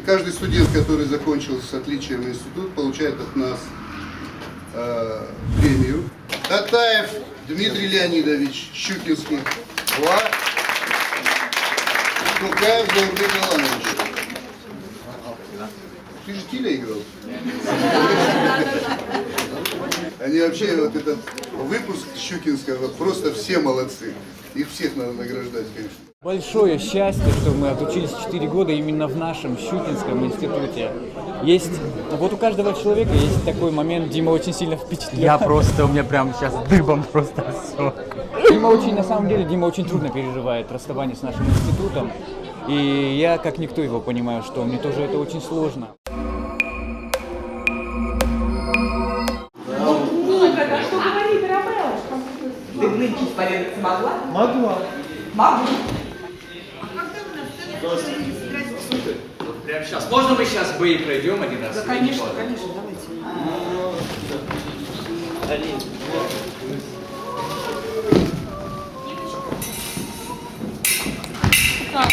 каждый студент, который закончил с отличием институт, получает от нас премию. Татаев Дмитрий Леонидович, Щукинский. Тукаев Заурбек Аланович. Ты же Тиля играл? Они вообще, вот этот выпуск Щукинского, просто все молодцы. Их всех надо награждать, конечно. Большое счастье, что мы отучились 4 года именно в нашем Щукинском институте. Есть, вот у каждого человека есть такой момент, Дима очень сильно впечатлен. У меня прям сейчас дыбом просто все. На самом деле, Дима очень трудно переживает расставание с нашим институтом. И я, как никто его, понимаю, что мне тоже это очень сложно. Что говорит Ромео? Ты нынче исповедаться могла? Могла. Могу. Вот прямо сейчас. Можно мы сейчас бои пройдем один раз? Да, конечно, давайте. Да.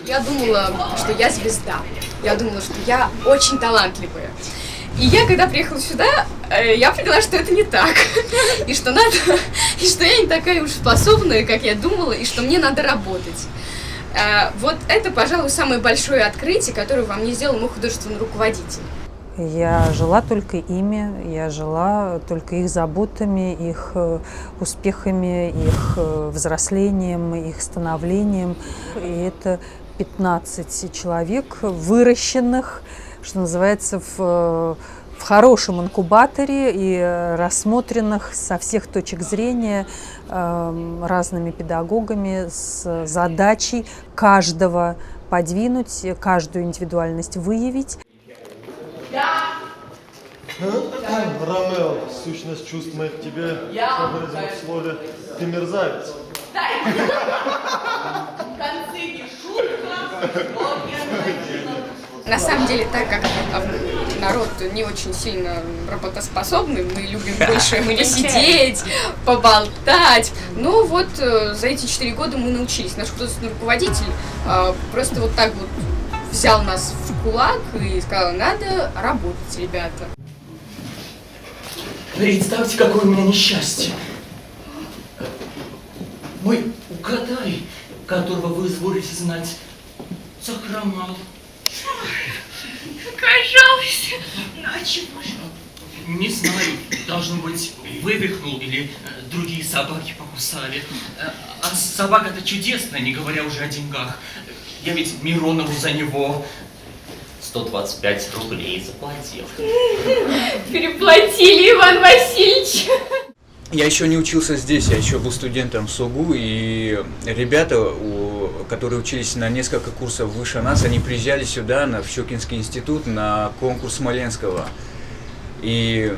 Я думала, что я звезда. Я думала, что я очень талантливая. И я, когда приехала сюда, я поняла, что это не так. И что я не такая уж способная, как я думала, и что мне надо работать. Вот это, пожалуй, самое большое открытие, которое во мне сделал мой художественный руководитель. Я жила только ими, я жила только их заботами, их успехами, их взрослением, их становлением. И это 15 человек, выращенных, что называется, в хорошем инкубаторе и рассмотренных со всех точек зрения разными педагогами с задачей каждого подвинуть, каждую индивидуальность выявить. Ромео, сущность чувств моих к тебе выразим в слове «ты мерзавец». На самом деле, так как народ не очень сильно работоспособный, мы любим больше сидеть, поболтать. Но вот за эти 4 года мы научились. Наш художественный руководитель просто вот так вот взял нас в кулак и сказал: надо работать, ребята. Представьте, какое у меня несчастье. Мой угадай, которого вы изволите знать, захромал. Какая жалость. Ну а чего же? Не знаю, должно быть, вывихнул или другие собаки покусали. А собака-то чудесная, не говоря уже о деньгах. Я ведь Миронову за него 125 рублей заплатил. Переплатили, Иван Васильевич. Я еще не учился здесь, я еще был студентом СОГУ, и ребята, которые учились на несколько курсов выше нас, они приезжали сюда, в Щукинский институт, на конкурс Смоленского. И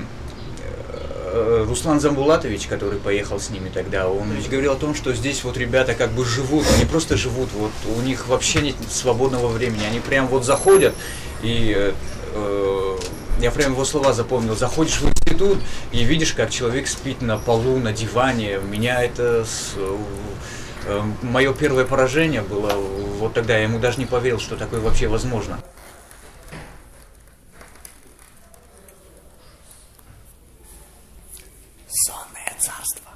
Руслан Замбулатович, который поехал с ними тогда, он ведь говорил о том, что здесь вот ребята как бы живут, они просто живут, вот у них вообще нет свободного времени, они прям вот заходят, и я прям его слова запомнил: заходишь в институт и видишь, как человек спит на полу, на диване. У меня это мое первое поражение было, вот тогда я ему даже не поверил, что такое вообще возможно. Сонное царство.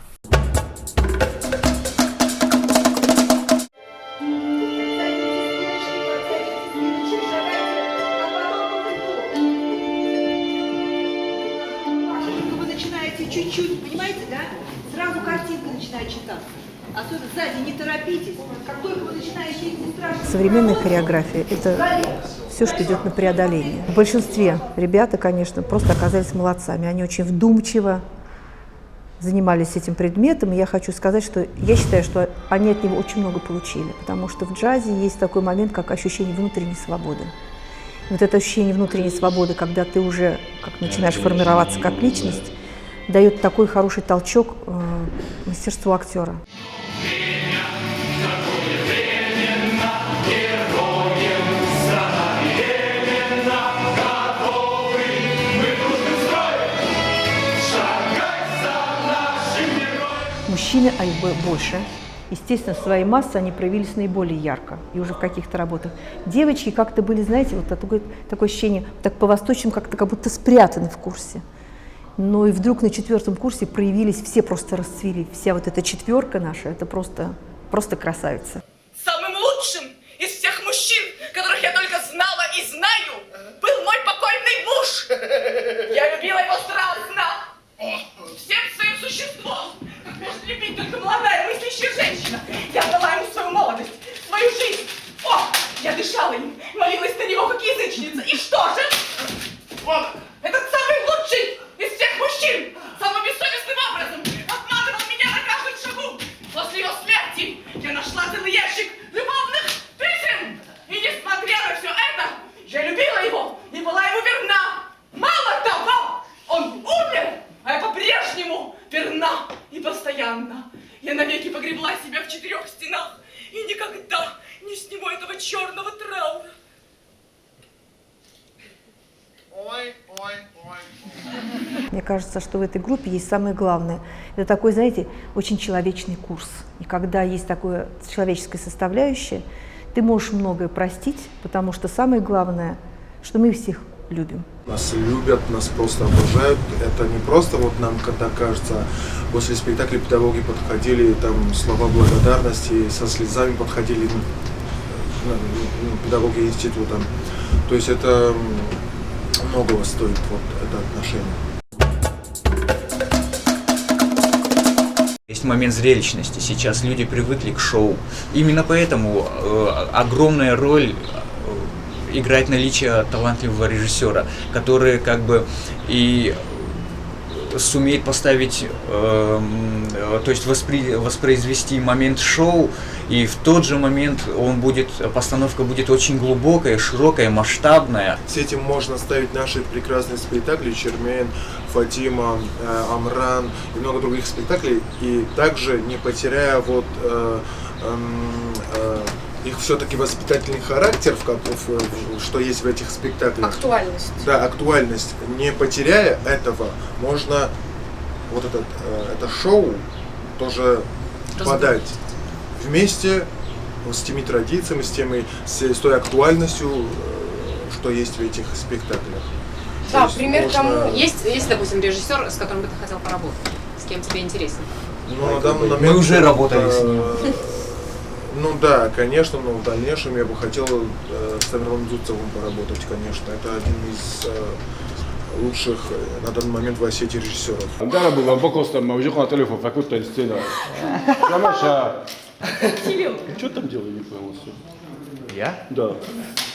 Вы начинаете чуть-чуть, понимаете, да? Сразу картинка начинает читаться. Особенно сзади не торопитесь. Как только вы начинаете идти, страшно. Современная хореография – это все, что идет на преодоление. В большинстве ребята, конечно, просто оказались молодцами. Они очень вдумчиво занимались этим предметом. И я хочу сказать, что я считаю, что они от него очень много получили. Потому что в джазе есть такой момент, как ощущение внутренней свободы. И вот это ощущение внутренней свободы, когда ты уже начинаешь формироваться как личность, дает такой хороший толчок мастерству актера. мужчины, а их было больше. Естественно, своей массой они проявились наиболее ярко и уже в каких-то работах. Девочки как-то были, знаете, вот такое ощущение, так по-восточному как-то как будто спрятаны в курсе. Но и вдруг на 4-м курсе проявились, все просто расцвели. Вся вот эта четверка наша, это просто красавица. Самым лучшим из всех мужчин, которых я только знала и знаю, был мой покойный муж. Я любила его страстно, всем своим существом. Как может любить только молодая мыслящая женщина? Я дала ему свою молодость, свою жизнь. О, я дышала им, молилась на него как язычница. И что же? Он, этот самый лучший из всех мужчин, самым бессовестным образом обманывал меня на каждом шагу. После его смерти я нашла целый ящик любовных писем. И несмотря на все это, я любила его и была ему верна. Мало того, он умер, а я по-прежнему верна и постоянно. Я навеки погребла себя в 4 стенах и никогда не сниму этого черного траура. Мне кажется, что в этой группе есть самое главное. Это такой, знаете, очень человечный курс. И когда есть такое человеческая составляющая, ты можешь многое простить, потому что самое главное, что мы всех любим. Нас любят, нас просто обожают. Это не просто вот нам, когда кажется, после спектакля педагоги подходили, там слова благодарности, со слезами подходили педагоги института. То есть это многого стоит вот это отношение. Есть момент зрелищности. Сейчас люди привыкли к шоу. Именно поэтому огромная роль играет наличие талантливого режиссера, который как бы и сумеет поставить, то есть воспроизвести момент шоу, и в тот же момент постановка будет очень глубокая, широкая, масштабная. С этим можно ставить наши прекрасные спектакли «Чермен», «Фатима», «Амран» и много других спектаклей, и также не потеряя вот их все-таки воспитательный характер, что есть в этих спектаклях. Актуальность. Да, актуальность. Не потеряя этого, можно вот это шоу тоже подать вместе с теми традициями, с той актуальностью, что есть в этих спектаклях. Да, пример тому. Есть, допустим, режиссер, с которым бы ты хотел поработать, с кем тебе интересно? Ну, на данный момент мы уже работали с ним. Ну да, конечно, но в дальнейшем я бы хотел с Тамерланом Зубцовым поработать, конечно. Это один из лучших на данный момент в Осетии режиссеров. Что там делали, не понял все? Я? Да.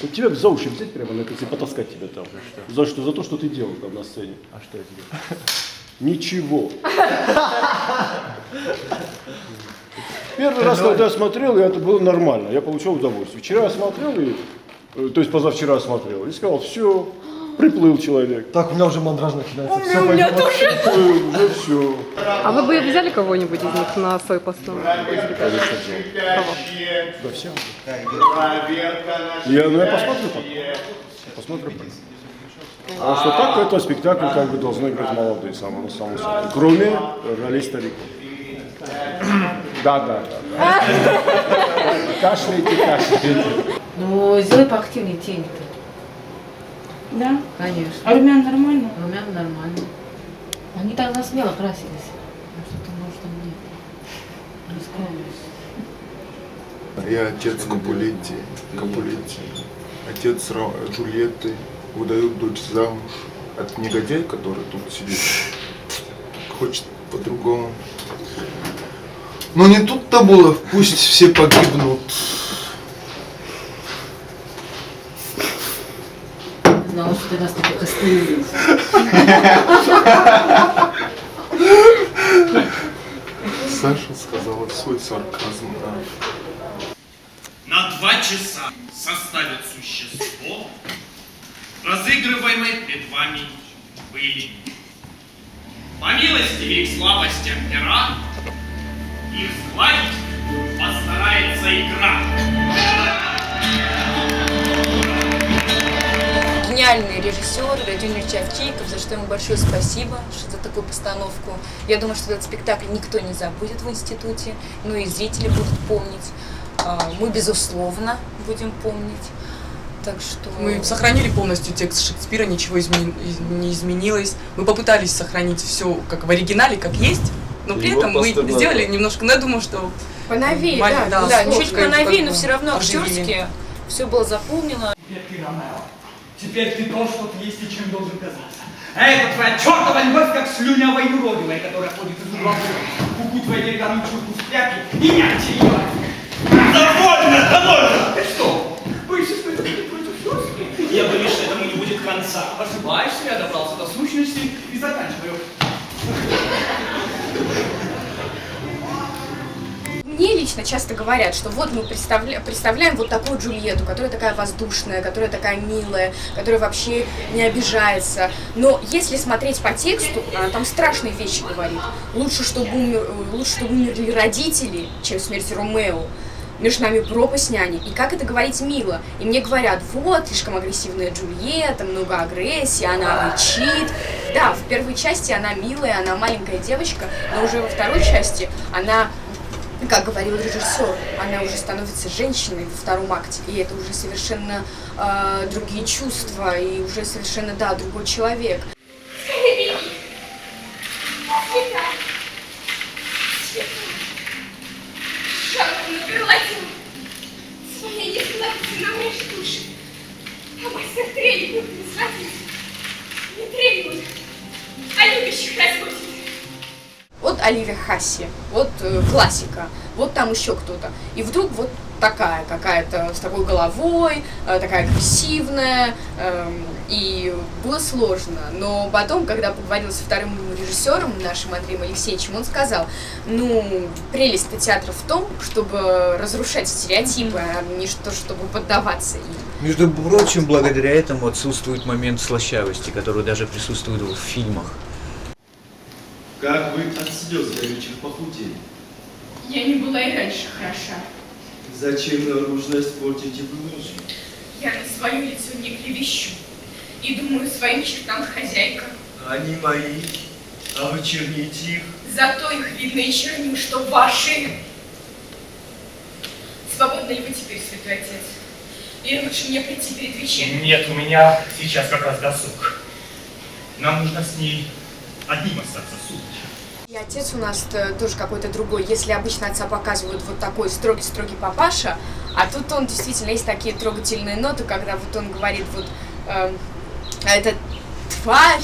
Вот тебя за уши взять прямо на это и потаскать тебя там. За что? За то, что ты делал там на сцене. А что я тебе? Ничего. Первый раз, когда я смотрел, это было нормально, я получил удовольствие. Вчера я смотрел, то есть позавчера я смотрел, и сказал, все, приплыл человек. Так, у меня уже мандраж начинается. У меня тоже. Уже все. А вы бы взяли кого-нибудь из них на свою постановку? Конечно, взял. Да все. Я посмотрю потом. Посмотрю потом. Потому что так это спектакль как бы должны играть молодые, само собой. Кроме ролей стариков. Да. Кашляйте. Ну, сделай поактивнее тень-то. Да? Конечно. А румян нормально? Румяна нормально. Они тогда смело красились. А что-то, может, там нет. Не скромность. Я отец Капулетти. Отец Джульетты. Выдают дочь замуж от негодяя, который тут сидит. Хочет по-другому. Но не тут-то было, пусть все погибнут. Знала, что ты нас таких остановил. Саша сказала свой сарказм. На 2 часа составят существо, разыгрываемое перед вами были. По милости и слабости пера, их сгладить постарается игра. гениальный режиссер Владимир Чавчиков, за что ему большое спасибо за такую постановку. Я думаю, что этот спектакль никто не забудет в институте, ну и зрители будут помнить. Мы, безусловно, будем помнить. Так что... Мы сохранили полностью текст Шекспира, ничего не изменилось. Мы попытались сохранить все как в оригинале, как есть, но при этом мы сделали немножко, ну я думаю, что... Поновее, да, чуть поновее, но все равно актерски все было заполнено. Теперь ты, Ромео. Теперь ты то, что ты есть и чем должен казаться. А это твоя чертова любовь, как слюнявая юродивая, которая ходит из угла в куку твоей деревянную чурку в тряпке и нянчи ее. Довольно, довольно! Ты что? Боишься, что это будет против Фёрски? Я боюсь, что этому не будет конца. Ошибаешься, я добрался до сущности и заканчиваю. Мне лично часто говорят, что вот мы представляем вот такую Джульетту, которая такая воздушная, которая такая милая, которая вообще не обижается. Но если смотреть по тексту, она там страшные вещи говорит. Лучше, чтобы умерли родители, чем смерть Ромео. Между нами пропасть, няня. И как это говорить мило? И мне говорят, вот, слишком агрессивная Джульетта, много агрессии, она рычит. Да, в первой части она милая, она маленькая девочка, но уже во второй части она... Как говорил режиссер, она уже становится женщиной во втором акте, и это уже совершенно другие чувства, и уже совершенно, да, другой человек. Вот Оливия Хасси, вот классика, вот там еще кто-то. И вдруг вот такая какая-то, с такой головой, такая агрессивная, и было сложно. Но потом, когда поговорил со вторым режиссером, нашим Андреем Алексеевичем, он сказал, ну, прелесть театра в том, чтобы разрушать стереотипы, а не что, чтобы поддаваться им. Между прочим, благодаря этому отсутствует момент слащавости, который даже присутствует в фильмах. Как вы от слез горючих похудели? Я не была и раньше хороша. Зачем наружность портите в луже? Я на свое лицо не клевещу. И думаю, своим чертам хозяйка. Они мои, а вы черните их. Зато их видно и черню, что ваши. Свободны ли вы теперь, святой отец? Или лучше мне прийти перед вечером? Нет, у меня сейчас как раз досуг. Нам нужно с ней одним остаться, сударь. И отец у нас тоже какой-то другой. Если обычно отца показывают вот такой строгий-строгий папаша, а тут он действительно есть такие трогательные ноты, когда вот он говорит вот эта тварь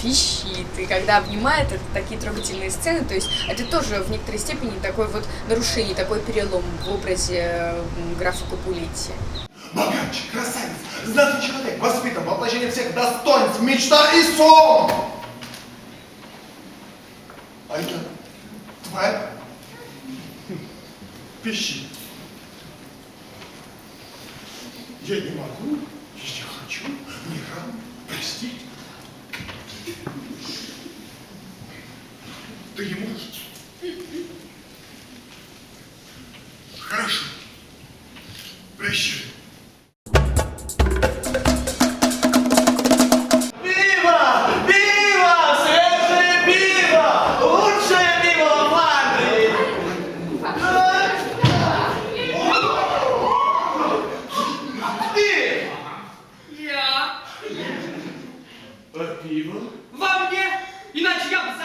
пищит, и когда обнимает, это такие трогательные сцены, то есть это тоже в некоторой степени такое вот нарушение, такой перелом в образе графа Капулетти. Богатчик, красавец, знатный человек, воспитан, воплощение всех достоинств, мечта и сон! А это тварь пищит. Я не могу, если хочу, не рано простить. Ты не можешь? Хорошо. Прощай.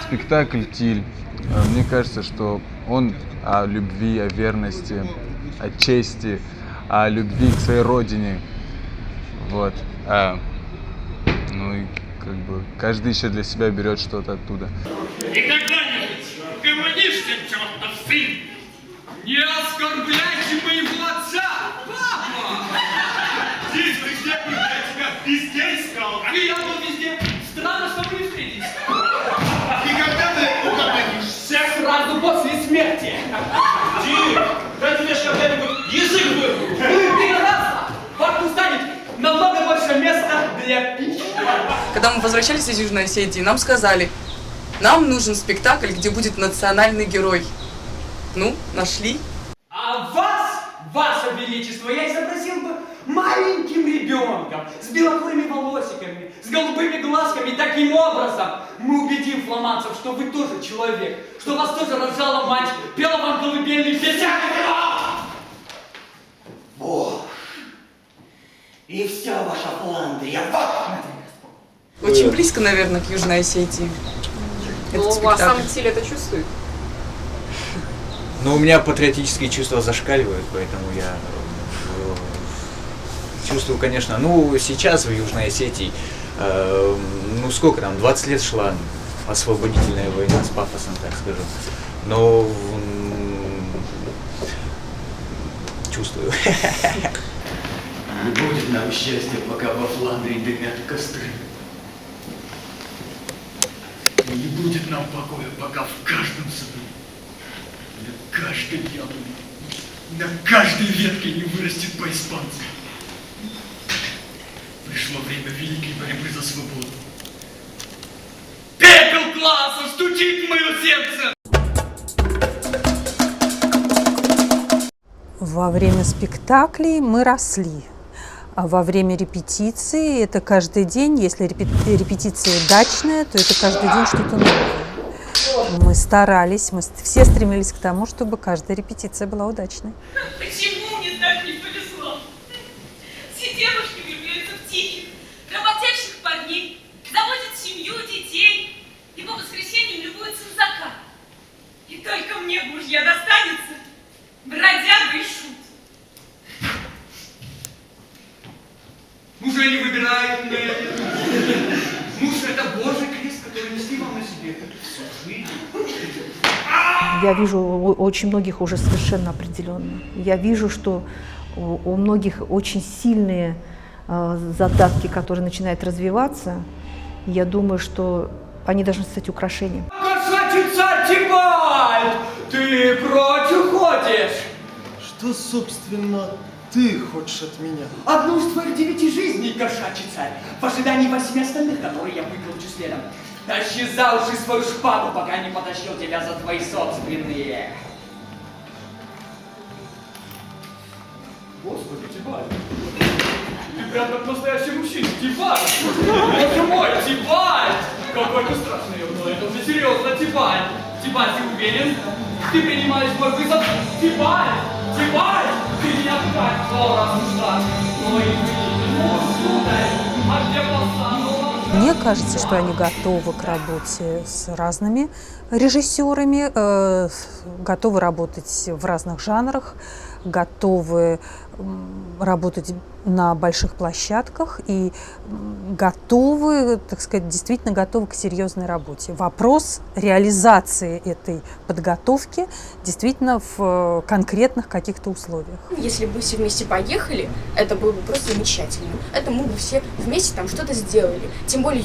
Спектакль «Тиль», мне кажется, что он о любви, о верности, о чести, о любви к своей родине. Вот. Ну и как бы каждый еще для себя берет что-то оттуда. И когда-нибудь, коммунишься, чертов сын, не оскорбляйте моего отца, папа! Здесь ты где был? Я тебя везде искал. И я был везде. Странно, что мы не встретились. И когда ты угомонишься? Сразу после смерти. Дик, да тебе ж когда-нибудь язык вырву. Прекрасно! Во рту станет намного больше места для пищи. Когда мы возвращались из Южной Осетии, нам сказали, нам нужен спектакль, где будет национальный герой. Ну, нашли. А вас, ваше величество, я изобразил бы маленьким ребенком. ребенком, с белокурыми волосиками, с голубыми глазками. Таким образом мы убедим фламандцев, что вы тоже человек, что вас тоже рожала мать, пела вам колыбельные песни. Боже, и вся ваша Фландрия. Очень близко, наверное, к Южной Осетии. Но у вас сам теле это чувствует? Ну, у меня патриотические чувства зашкаливают, поэтому я чувствую, конечно, ну, сейчас в Южной Осетии, ну, сколько там, 20 лет шла освободительная война, с пафосом, так скажу, но чувствую. Не будет нам счастья, пока во Фландрии дымят костры. Не будет нам покоя, пока в каждом саду, на каждой яблоне, на каждой ветке не вырастет по испанцу. Пришло время великой борьбы за свободу. Пепел класса стучит в мое сердце! Во время спектаклей мы росли. А во время репетиции это каждый день, если репетиция удачная, то это каждый день что-то новое. Мы старались, мы все стремились к тому, чтобы каждая репетиция была удачной. Почему мне так не повезло? Все девушки влюбляются в тихих, работящих парней, заводят семью, детей и по воскресеньям любуются на закат. И только мне мужья достанется, бродяга и шут. Мужа не выбирает мне. Муж — это Божий крест, который несли вам на себе всю жизнь. Я вижу очень многих уже совершенно определенно. Я вижу, что у многих очень сильные задатки, которые начинают развиваться. Я думаю, что они должны стать украшением. Кошачий царь Тибальт, ты прочь уходишь. Что, собственно, ты хочешь от меня? Одну из твоих 9 жизней, кошачий царь, в ожидании 8 остальных, которые я выкручу следом. Тащи за уши свою шпагу, пока не потащил тебя за твои собственные. Господи, Тибальт, ты прям как настоящий мужчина, Тибальт! Боже мой, Тибальт! Какой ты страшный, но это уже серьезно, Тибальт! Тибальт, ты уверен? Ты принимаешь мой вызов? Тибальт! Тибальт! Ты меня так 100 раз ушла! Ой, ну, сударь, а где посадка? Мне кажется, что они готовы к работе с разными режиссерами, готовы работать в разных жанрах, готовы работать на больших площадках и готовы, так сказать, действительно готовы к серьезной работе. Вопрос реализации этой подготовки действительно в конкретных каких-то условиях. Если бы все вместе поехали, это было бы просто замечательно. Это мы бы все вместе там что-то сделали. Тем более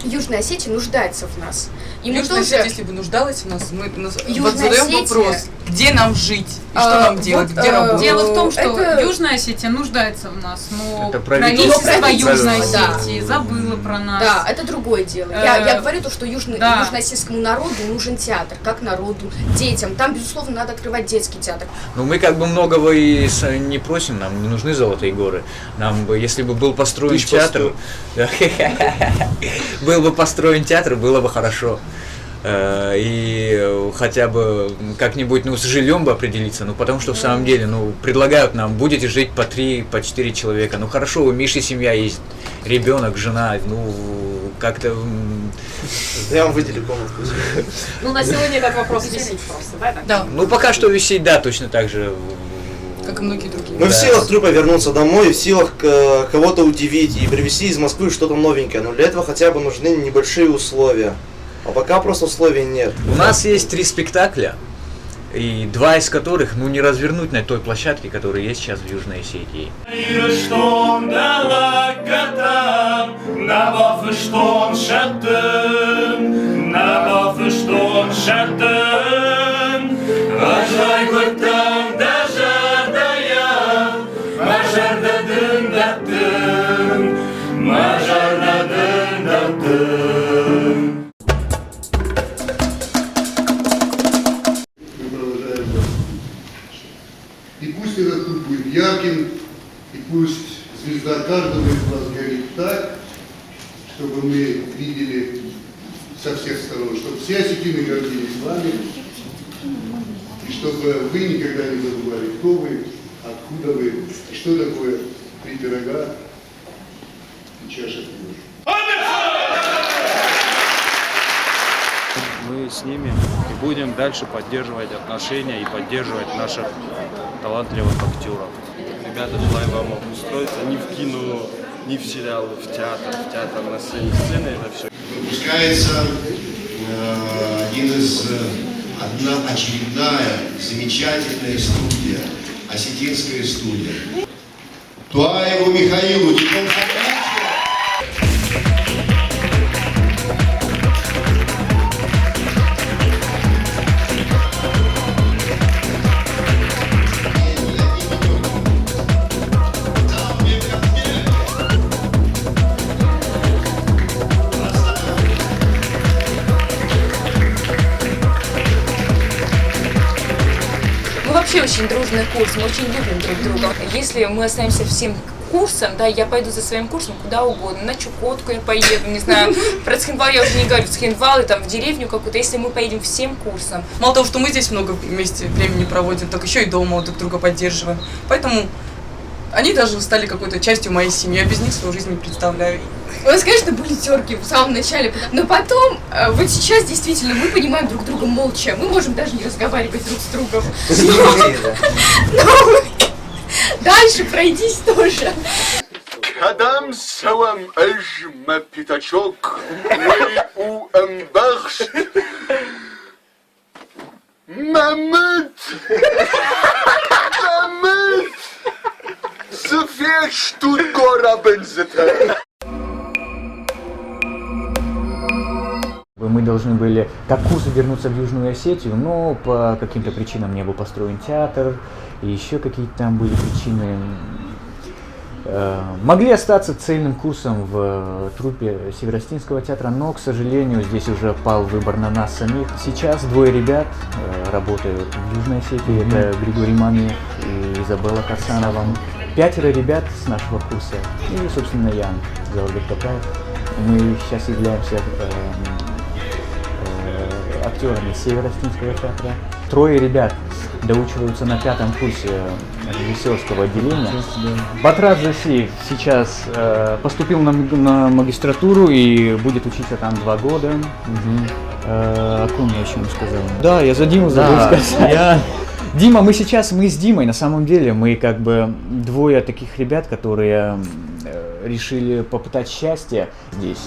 Южная Осетия нуждается в нас. И мы Южная тоже... Осетия, если бы нуждалась в нас, мы Южная задаем Осетия... вопрос, где нам жить и что нам делать, где работать. Дело в том, что Южная Осетия нуждается в нас, но правительство Южной да. Осетии забыло про нас. Да, это другое дело. Я говорю то, что южноосетскому народу нужен театр, как народу, детям. Там, безусловно, надо открывать детский театр. Ну, мы как бы многого и не просим, нам не нужны золотые горы. Нам бы, если бы был построен театр, был бы построен театр, было бы хорошо. И хотя бы как-нибудь, ну, с жильем бы определиться, ну, потому что в самом деле, ну, предлагают нам, будете жить по 3, по 4 человека, ну, хорошо, у Миши семья есть, ребенок, жена, ну, как-то... Я вам выделю комнатку. Ну, на сегодня этот вопрос висит просто, да? Да. Ну, пока что висит, да, точно так же. Как и многие другие. Мы в силах трупа вернуться домой, в силах кого-то удивить и привезти из Москвы что-то новенькое, но для этого хотя бы нужны небольшие условия. А пока просто условий нет. У нас есть 3 спектакля, и 2 из которых, ну, не развернуть на той площадке, которая есть сейчас в Южной Осетии. И пусть этот путь будет ярким, и пусть звезда каждого чтобы мы видели со всех сторон, чтобы все осетины гордились вами, и чтобы вы никогда не забывали, кто вы, откуда вы, и что такое 3 пирога и чаша пива. Мы с ними и будем дальше поддерживать отношения и поддерживать наших талантливых актеров. Ребята, желаю вам устроиться не в кино, не в сериалы, в театр на сцене. Сцена это все. Выпускается одна очередная замечательная студия, осетинская студия. Туаеву Михаилу, диплом Вообще очень дружный курс, мы очень любим друг друга. Если мы останемся всем курсом, да, я пойду за своим курсом куда угодно, на Чукотку я поеду, не знаю, про Цхинвал я уже не говорю, в Цхинвал и там в деревню какую-то, если мы поедем всем курсом. Мало того, что мы здесь много вместе времени проводим, так еще и дома друг друга поддерживаем. Поэтому они даже стали какой-то частью моей семьи, я без них свою жизнь не представляю. У нас, конечно, были терки в самом начале, но потом, вот сейчас действительно мы понимаем друг друга молча, мы можем даже не разговаривать друг с другом. Но дальше пройдись тоже. Кадам салам ажма пятачок, у амбахш. Мамыт! Мамыт! Суфер штутгора бензета. Мы должны были как курс вернуться в Южную Осетию, но по каким-то причинам не был построен театр, и еще какие-то там были причины. Могли остаться цельным курсом в труппе Северостинского театра, но, к сожалению, здесь уже пал выбор на нас самих. Сейчас 2 ребят работают в Южной Осетии, это Григорий Мамиев и Изабелла Карсанова. 5 ребят с нашего курса и, собственно, Ян Заурбек Токаев. Мы сейчас являемся актерами Северостинского театра. 3 ребят доучиваются на 5-м курсе режиссерского отделения. Батрат Жасиев сейчас поступил на магистратуру и будет учиться там 2 года. О ком я еще не сказал? Да, я за Диму забыл сказать. Дима, мы с Димой, на самом деле, мы как бы 2 таких ребят, которые решили попытать счастье здесь.